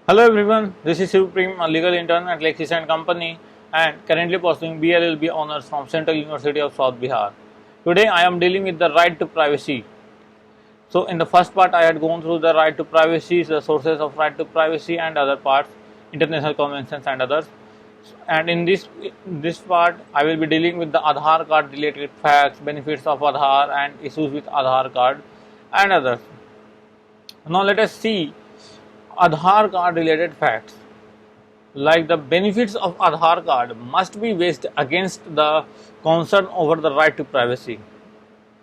Hello everyone, this is Supreme, a legal intern at Lexis and Company and currently pursuing BLLB honors from Central University of South Bihar. Today I am dealing with the right to privacy. So in the first part I had gone through the right to privacy, the sources of right to privacy and other parts, international conventions and others. And in this part I will be dealing with the Aadhaar card related facts, benefits of Aadhaar and issues with Aadhaar card and others. Now let us see Aadhaar card related facts. Like the benefits of Aadhaar card must be weighed against the concern over the right to privacy.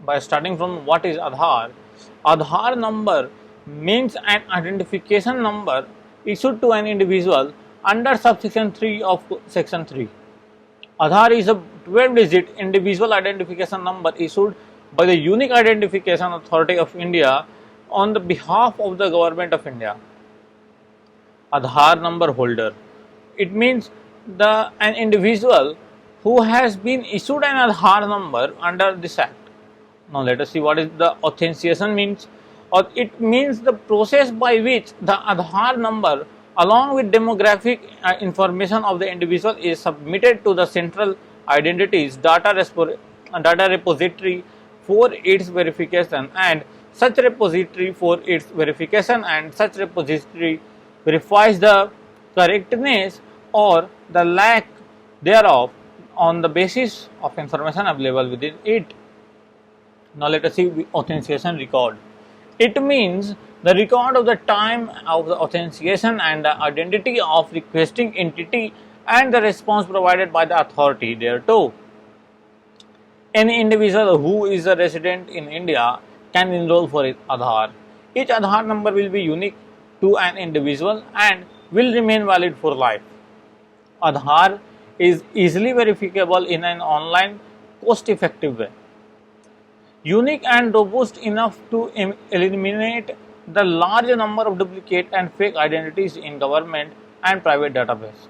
By starting from what is Aadhaar, Aadhaar number means an identification number issued to an individual under subsection 3 of section 3. Aadhaar is a 12-digit individual identification number issued by the Unique Identification Authority of India on the behalf of the Government of India. Aadhaar number holder. It means an individual who has been issued an Aadhaar number under this act. Now let us see what is the authentication means. Or it means the process by which the Aadhaar number along with demographic information of the individual is submitted to the central identities data repository for its verification, and such repository verifies the correctness or the lack thereof on the basis of information available within it. Now let us see authentication record. It means the record of the time of the authentication and the identity of requesting entity and the response provided by the authority thereto. Any individual who is a resident in India can enroll for Aadhaar. Each Aadhaar number will be unique to an individual and will remain valid for life. Aadhaar is easily verifiable in an online, cost-effective way. Unique and robust enough to eliminate the large number of duplicate and fake identities in government and private database.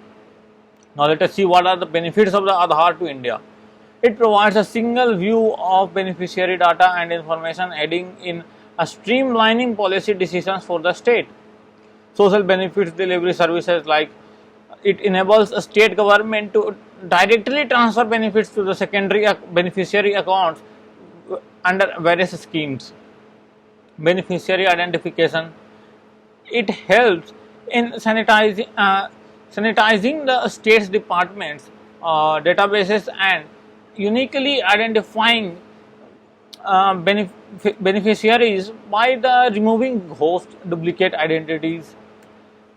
Now let us see what are the benefits of the Aadhaar to India. It provides a single view of beneficiary data and information, aiding in a streamlining policy decisions for the state. Social benefits delivery services, like it enables a state government to directly transfer benefits to the secondary beneficiary accounts under various schemes. Beneficiary identification. It helps in sanitizing the state's departments, databases, and uniquely identifying beneficiaries by the removing ghost, duplicate identities,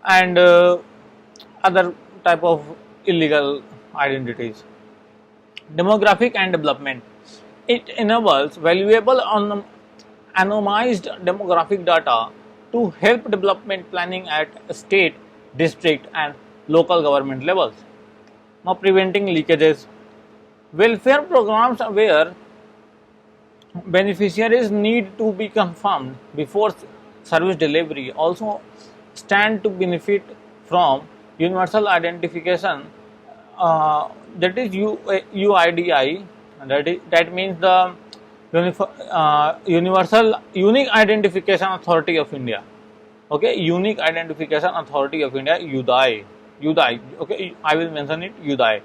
and other type of illegal identities. Demographic and development. It enables valuable anonymized demographic data to help development planning at state, district, and local government levels. Now, preventing leakages. Welfare programs where beneficiaries need to be confirmed before service delivery also stand to benefit from universal identification, that is UIDI. That means the Unique Identification Authority of India. Okay, Unique Identification Authority of India, UDAI. Okay, I will mention it, UDAI.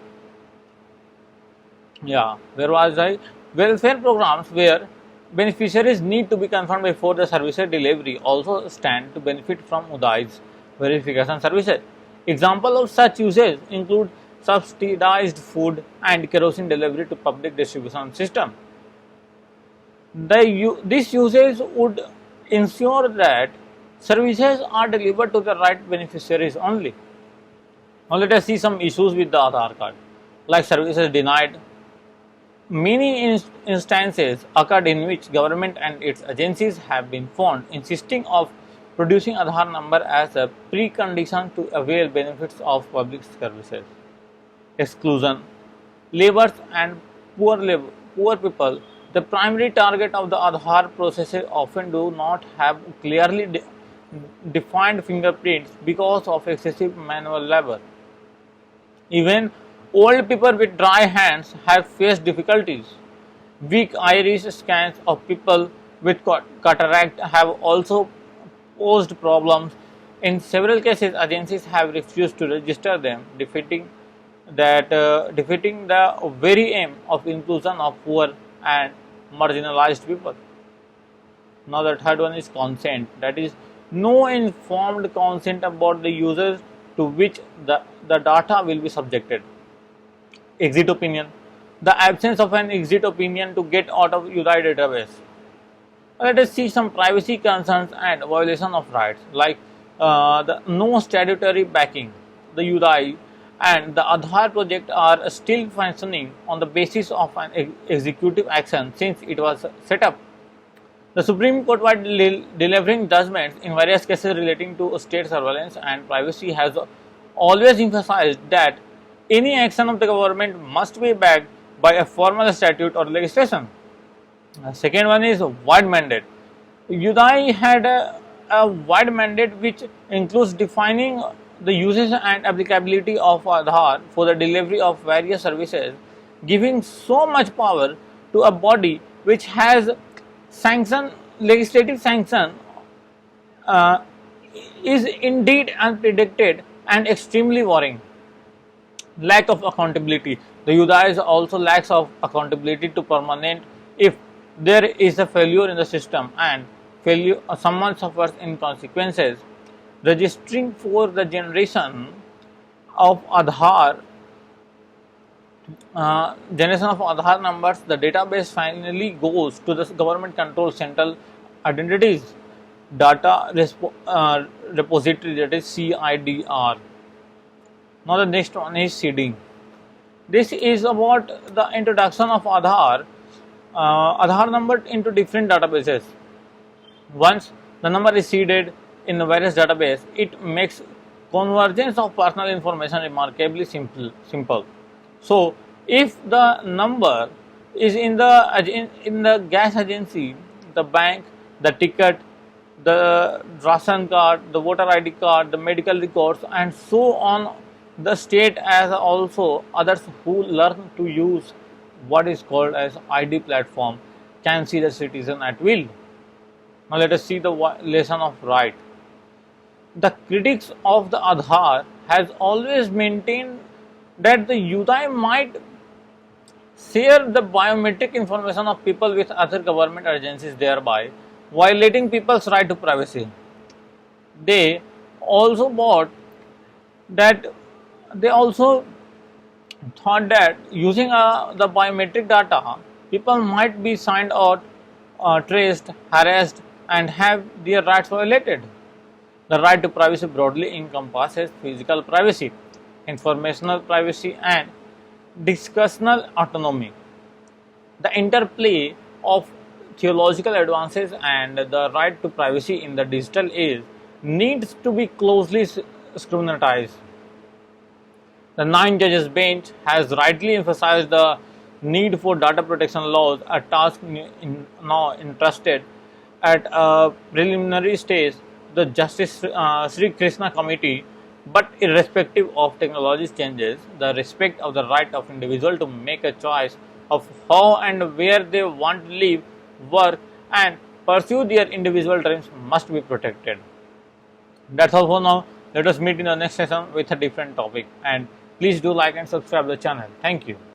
Yeah, where was I? Welfare programs where beneficiaries need to be confirmed before the service delivery also stand to benefit from UDAI's verification services. Example of such uses include subsidized food and kerosene delivery to public distribution system. This usage would ensure that services are delivered to the right beneficiaries only. Now let us see some issues with the Aadhaar card, like services denied. Many instances occurred in which government and its agencies have been found insisting of producing Aadhaar number as a precondition to avail benefits of public services. Exclusion. Laborers and poor people, the primary target of the Aadhaar processes, often do not have clearly defined fingerprints because of excessive manual labor. Even old people with dry hands have faced difficulties. Weak iris scans of people with cataract have also posed problems In several cases, agencies have refused to register them, defeating the very aim of inclusion of poor and marginalized people. Now the third one is consent, that is no informed consent about the users to which the data will be subjected. Exit opinion, the absence of an exit opinion to get out of UDI database. Let us see some privacy concerns and violation of rights, like the no statutory backing. The UDI and the Aadhaar project are still functioning on the basis of an executive action since it was set up. The Supreme Court, while delivering judgments in various cases relating to state surveillance and privacy, has always emphasized that any action of the government must be backed by a formal statute or legislation. Second one is wide mandate. UDI had a wide mandate which includes defining the uses and applicability of Aadhaar for the delivery of various services, giving so much power to a body which has legislative sanction is indeed unpredicted and extremely worrying. Lack of accountability. The UDI also lacks of accountability to permanent if there is a failure in the system and someone suffers in consequences. Registering for the generation of Aadhaar numbers, the database finally goes to the government controlled central identities data repository, that is CIDR. Now the next one is seeding. This is about the introduction of Aadhaar number into different databases. Once the number is seeded in the various database, it makes convergence of personal information remarkably simple. So, if the number is in the gas agency, the bank, the ticket, the ration card, the voter ID card, the medical records, and so on, the state as also others who learn to use what is called as ID platform can see the citizen at will. Now let us see the lesson of right. The critics of the Aadhaar has always maintained that the UDI might share the biometric information of people with other government agencies, thereby violating people's right to privacy. They also thought that using the biometric data, people might be signed out, traced, harassed, and have their rights violated. The right to privacy broadly encompasses physical privacy, informational privacy, and discussional autonomy. The interplay of theological advances and the right to privacy in the digital age needs to be closely scrutinized. The 9 judges bench has rightly emphasized the need for data protection laws, a task now entrusted at a preliminary stage the Justice Sri Krishna Committee. But irrespective of technology changes, the respect of the right of individual to make a choice of how and where they want to live, work, and pursue their individual dreams must be protected. That's all for now. Let us meet in the next session with a different topic, and please do like and subscribe the channel. Thank you.